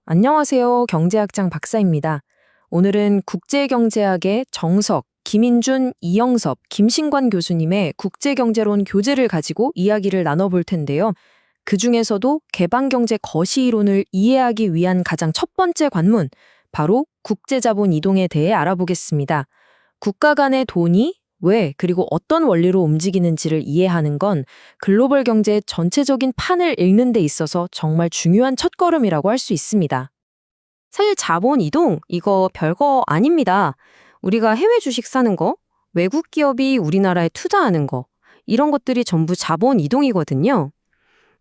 안녕하세요. 경제학장 박사입니다. 오늘은 국제경제학의 정석, 김인준, 이영섭, 김신관 교수님의 국제경제론 교재를 가지고 이야기를 나눠볼 텐데요. 그중에서도 개방경제 거시이론을 이해하기 위한 가장 첫 번째 관문, 바로 국제자본 이동에 대해 알아보겠습니다. 국가 간의 돈이 왜, 그리고 어떤 원리로 움직이는지를 이해하는 건 글로벌 경제의 전체적인 판을 읽는 데 있어서 정말 중요한 첫걸음이라고 할 수 있습니다. 사실 자본 이동, 이거 별거 아닙니다. 우리가 해외 주식 사는 거, 외국 기업이 우리나라에 투자하는 거, 이런 것들이 전부 자본 이동이거든요.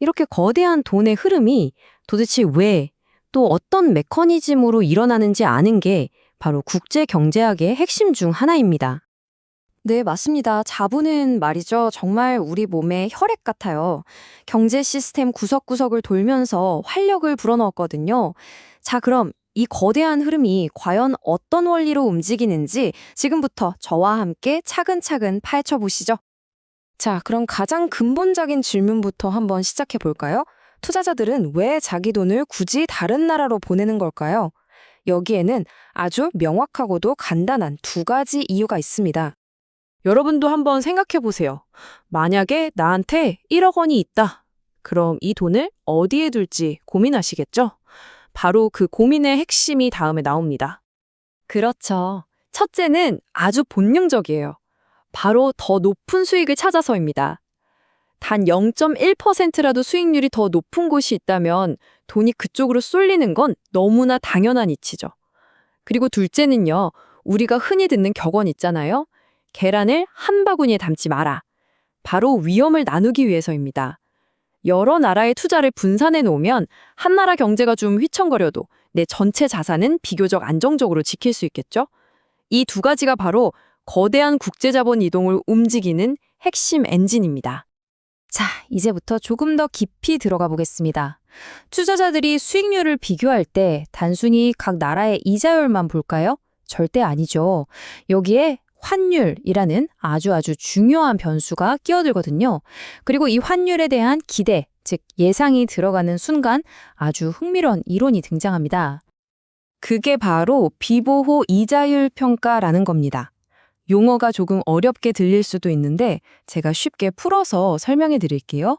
이렇게 거대한 돈의 흐름이 도대체 왜, 또 어떤 메커니즘으로 일어나는지 아는 게 바로 국제 경제학의 핵심 중 하나입니다. 네, 맞습니다. 자본은 말이죠. 정말 우리 몸의 혈액 같아요. 경제 시스템 구석구석을 돌면서 활력을 불어넣었거든요. 자, 그럼 이 거대한 흐름이 과연 어떤 원리로 움직이는지 지금부터 저와 함께 차근차근 파헤쳐 보시죠. 자, 그럼 가장 근본적인 질문부터 한번 시작해 볼까요? 투자자들은 왜 자기 돈을 굳이 다른 나라로 보내는 걸까요? 여기에는 아주 명확하고도 간단한 두 가지 이유가 있습니다. 여러분도 한번 생각해 보세요. 만약에 나한테 1억 원이 있다. 그럼 이 돈을 어디에 둘지 고민하시겠죠? 바로 그 고민의 핵심이 다음에 나옵니다. 그렇죠. 첫째는 아주 본능적이에요. 바로 더 높은 수익을 찾아서입니다. 단 0.1%라도 수익률이 더 높은 곳이 있다면 돈이 그쪽으로 쏠리는 건 너무나 당연한 이치죠. 그리고 둘째는요, 우리가 흔히 듣는 격언 있잖아요. 계란을 한 바구니에 담지 마라. 바로 위험을 나누기 위해서입니다. 여러 나라의 투자를 분산해 놓으면 한 나라 경제가 좀 휘청거려도 내 전체 자산은 비교적 안정적으로 지킬 수 있겠죠? 이 두 가지가 바로 거대한 국제자본 이동을 움직이는 핵심 엔진입니다. 자, 이제부터 조금 더 깊이 들어가 보겠습니다. 투자자들이 수익률을 비교할 때 단순히 각 나라의 이자율만 볼까요? 절대 아니죠. 여기에 환율이라는 아주 중요한 변수가 끼어들거든요. 그리고 이 환율에 대한 기대, 즉 예상이 들어가는 순간 아주 흥미로운 이론이 등장합니다. 그게 바로 비보호 이자율 평가라는 겁니다. 용어가 조금 어렵게 들릴 수도 있는데 제가 쉽게 풀어서 설명해 드릴게요.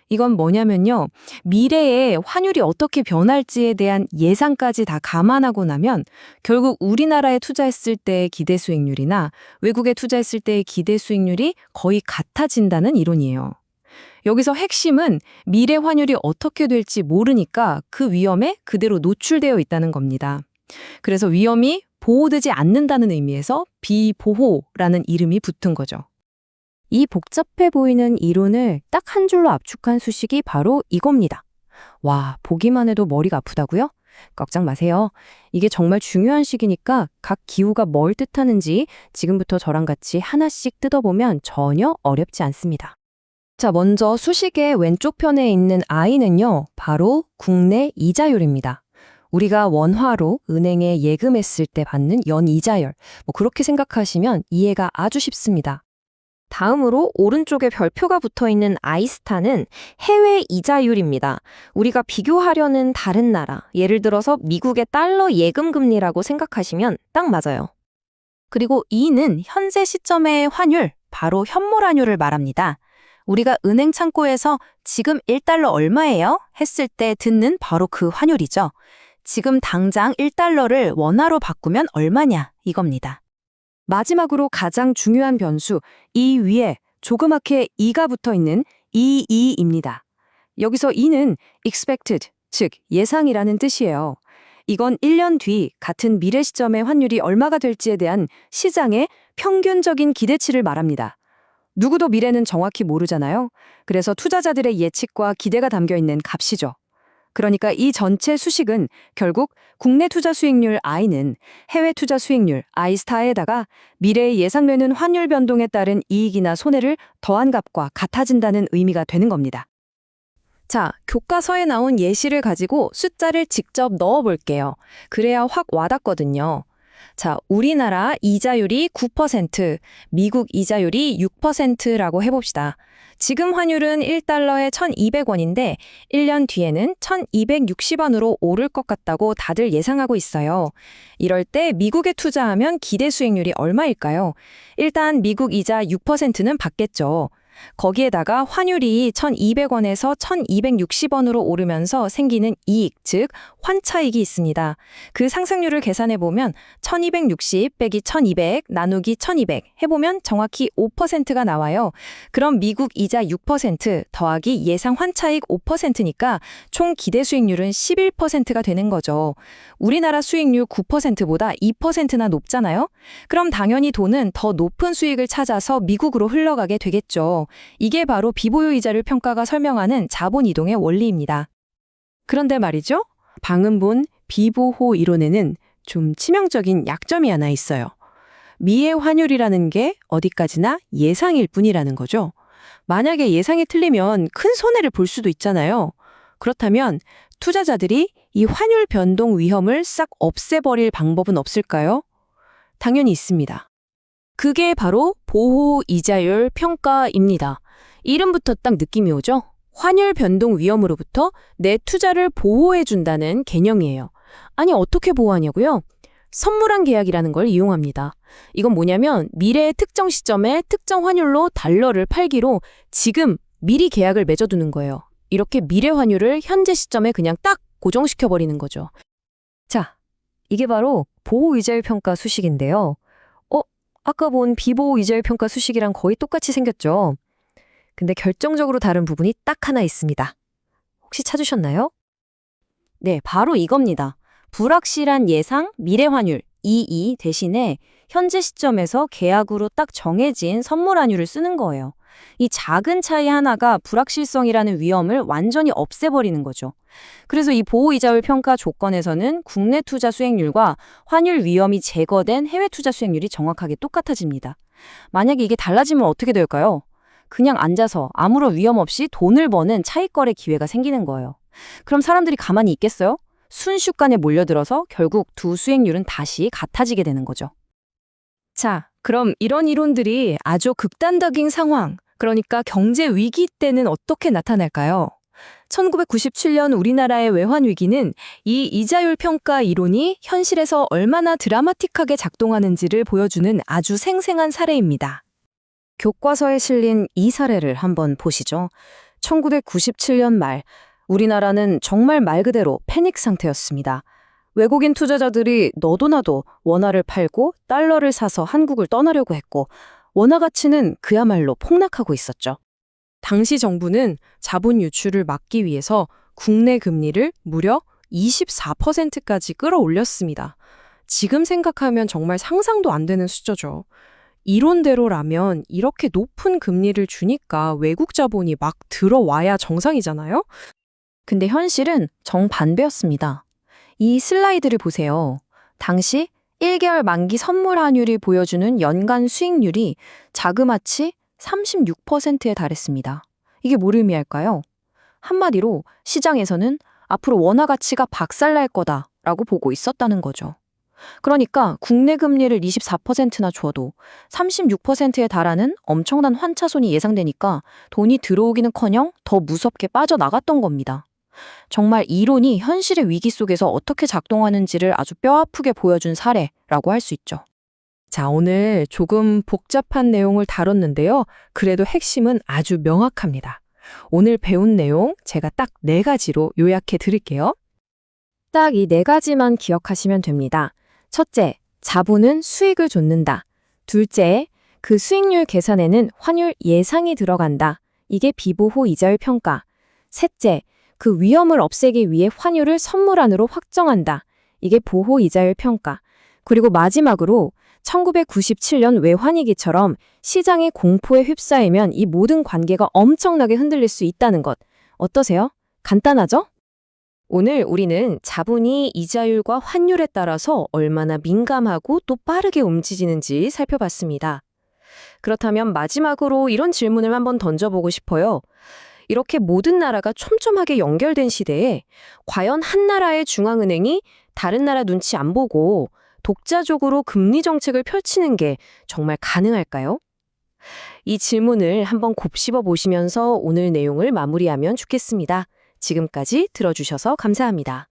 이건 뭐냐면요. 미래에 환율이 어떻게 변할지에 대한 예상까지 다 감안하고 나면 결국 우리나라에 투자했을 때의 기대 수익률이나 외국에 투자했을 때의 기대 수익률이 거의 같아진다는 이론이에요. 여기서 핵심은 미래 환율이 어떻게 될지 모르니까 그 위험에 그대로 노출되어 있다는 겁니다. 그래서 위험이 보호되지 않는다는 의미에서 비보호라는 이름이 붙은 거죠. 이 복잡해 보이는 이론을 딱 한 줄로 압축한 수식이 바로 이겁니다. 와, 보기만 해도 머리가 아프다고요? 걱정 마세요. 이게 정말 중요한 식이니까 각 기호가 뭘 뜻하는지 지금부터 저랑 같이 하나씩 뜯어보면 전혀 어렵지 않습니다. 자, 먼저 수식의 왼쪽 편에 있는 I는요, 바로 국내 이자율입니다. 우리가 원화로 은행에 예금했을 때 받는 연이자율, 그렇게 생각하시면 이해가 아주 쉽습니다. 다음으로 오른쪽에 별표가 붙어있는 아이스타는 해외 이자율입니다. 우리가 비교하려는 다른 나라, 예를 들어서 미국의 달러 예금 금리라고 생각하시면 딱 맞아요. 그리고 E는 현재 시점의 환율, 바로 현물환율을 말합니다. 우리가 은행 창고에서 지금 1달러 얼마예요? 했을 때 듣는 바로 그 환율이죠. 지금 당장 1달러를 원화로 바꾸면 얼마냐 이겁니다. 마지막으로 가장 중요한 변수, 이 위에 조그맣게 E가 붙어있는 EE입니다. 여기서 E는 expected, 즉 예상이라는 뜻이에요. 이건 1년 뒤 같은 미래 시점의 환율이 얼마가 될지에 대한 시장의 평균적인 기대치를 말합니다. 누구도 미래는 정확히 모르잖아요. 그래서 투자자들의 예측과 기대가 담겨있는 값이죠. 그러니까 이 전체 수식은 결국 국내 투자 수익률 I는 해외 투자 수익률 I스타에다가 미래에 예상되는 환율 변동에 따른 이익이나 손해를 더한 값과 같아진다는 의미가 되는 겁니다. 자, 교과서에 나온 예시를 가지고 숫자를 직접 넣어 볼게요. 그래야 확 와닿거든요. 자, 우리나라 이자율이 9%, 미국 이자율이 6%라고 해봅시다. 지금 환율은 1달러에 1,200원인데 1년 뒤에는 1,260원으로 오를 것 같다고 다들 예상하고 있어요. 이럴 때 미국에 투자하면 기대 수익률이 얼마일까요? 일단 미국 이자 6%는 받겠죠. 거기에다가 환율이 1,200원에서 1,260원으로 오르면서 생기는 이익, 즉 환차익이 있습니다. 그 상승률을 계산해보면 1,260 빼기 1,200 나누기 1,200 해보면 정확히 5%가 나와요. 그럼 미국 이자 6% 더하기 예상 환차익 5%니까 총 기대 수익률은 11%가 되는 거죠. 우리나라 수익률 9%보다 2%나 높잖아요? 그럼 당연히 돈은 더 높은 수익을 찾아서 미국으로 흘러가게 되겠죠. 이게 바로 비보유 이자율 평가가 설명하는 자본 이동의 원리입니다. 그런데 말이죠. 방금 본 비보호 이론에는 좀 치명적인 약점이 하나 있어요. 미의 환율이라는 게 어디까지나 예상일 뿐이라는 거죠. 만약에 예상이 틀리면 큰 손해를 볼 수도 있잖아요. 그렇다면 투자자들이 이 환율 변동 위험을 싹 없애버릴 방법은 없을까요? 당연히 있습니다. 그게 바로 보호 이자율 평가입니다. 이름부터 딱 느낌이 오죠? 환율 변동 위험으로부터 내 투자를 보호해준다는 개념이에요. 아니, 어떻게 보호하냐고요? 선물한 계약이라는 걸 이용합니다. 이건 뭐냐면 미래의 특정 시점에 특정 환율로 달러를 팔기로 지금 미리 계약을 맺어두는 거예요. 이렇게 미래 환율을 현재 시점에 그냥 딱 고정시켜버리는 거죠. 자, 이게 바로 보호 이자율 평가 수식인데요. 아까 본 비보호 이자율 평가 수식이랑 거의 똑같이 생겼죠. 근데 결정적으로 다른 부분이 딱 하나 있습니다. 혹시 찾으셨나요? 네, 바로 이겁니다. 불확실한 예상 미래 환율 EE 대신에 현재 시점에서 계약으로 딱 정해진 선물 환율을 쓰는 거예요. 이 작은 차이 하나가 불확실성이라는 위험을 완전히 없애버리는 거죠. 그래서 이 보호이자율 평가 조건에서는 국내 투자 수익률과 환율 위험이 제거된 해외 투자 수익률이 정확하게 똑같아집니다. 만약에 이게 달라지면 어떻게 될까요? 그냥 앉아서 아무런 위험 없이 돈을 버는 차익거래 기회가 생기는 거예요. 그럼 사람들이 가만히 있겠어요? 순식간에 몰려들어서 결국 두 수익률은 다시 같아지게 되는 거죠. 자, 그럼 이런 이론들이 아주 극단적인 상황, 그러니까 경제 위기 때는 어떻게 나타날까요? 1997년 우리나라의 외환 위기는 이 이자율 평가 이론이 현실에서 얼마나 드라마틱하게 작동하는지를 보여주는 아주 생생한 사례입니다. 교과서에 실린 이 사례를 한번 보시죠. 1997년 말, 우리나라는 정말 말 그대로 패닉 상태였습니다. 외국인 투자자들이 너도 나도 원화를 팔고 달러를 사서 한국을 떠나려고 했고 원화 가치는 그야말로 폭락하고 있었죠. 당시 정부는 자본 유출을 막기 위해서 국내 금리를 무려 24%까지 끌어올렸습니다. 지금 생각하면 정말 상상도 안 되는 숫자죠. 이론대로라면 이렇게 높은 금리를 주니까 외국 자본이 막 들어와야 정상이잖아요? 근데 현실은 정반대였습니다. 이 슬라이드를 보세요. 당시 1개월 만기 선물 환율이 보여주는 연간 수익률이 자그마치 36%에 달했습니다. 이게 뭘 의미할까요? 한마디로 시장에서는 앞으로 원화 가치가 박살날 거다라고 보고 있었다는 거죠. 그러니까 국내 금리를 24%나 줘도 36%에 달하는 엄청난 환차손이 예상되니까 돈이 들어오기는커녕 더 무섭게 빠져나갔던 겁니다. 정말 이론이 현실의 위기 속에서 어떻게 작동하는지를 아주 뼈아프게 보여준 사례라고 할 수 있죠. 자, 오늘 조금 복잡한 내용을 다뤘는데요. 그래도 핵심은 아주 명확합니다. 오늘 배운 내용 제가 딱 4가지로 요약해 드릴게요. 딱 이 4가지만 기억하시면 됩니다. 첫째, 자본은 수익을 좇는다. 둘째, 그 수익률 계산에는 환율 예상이 들어간다. 이게 비보호 이자율 평가. 셋째, 그 위험을 없애기 위해 환율을 선물안으로 확정한다. 이게 보호 이자율 평가. 그리고 마지막으로 1997년 외환위기처럼 시장이 공포에 휩싸이면 이 모든 관계가 엄청나게 흔들릴 수 있다는 것. 어떠세요? 간단하죠? 오늘 우리는 자본이 이자율과 환율에 따라서 얼마나 민감하고 또 빠르게 움직이는지 살펴봤습니다. 그렇다면 마지막으로 이런 질문을 한번 던져보고 싶어요. 이렇게 모든 나라가 촘촘하게 연결된 시대에 과연 한 나라의 중앙은행이 다른 나라 눈치 안 보고 독자적으로 금리 정책을 펼치는 게 정말 가능할까요? 이 질문을 한번 곱씹어 보시면서 오늘 내용을 마무리하면 좋겠습니다. 지금까지 들어주셔서 감사합니다.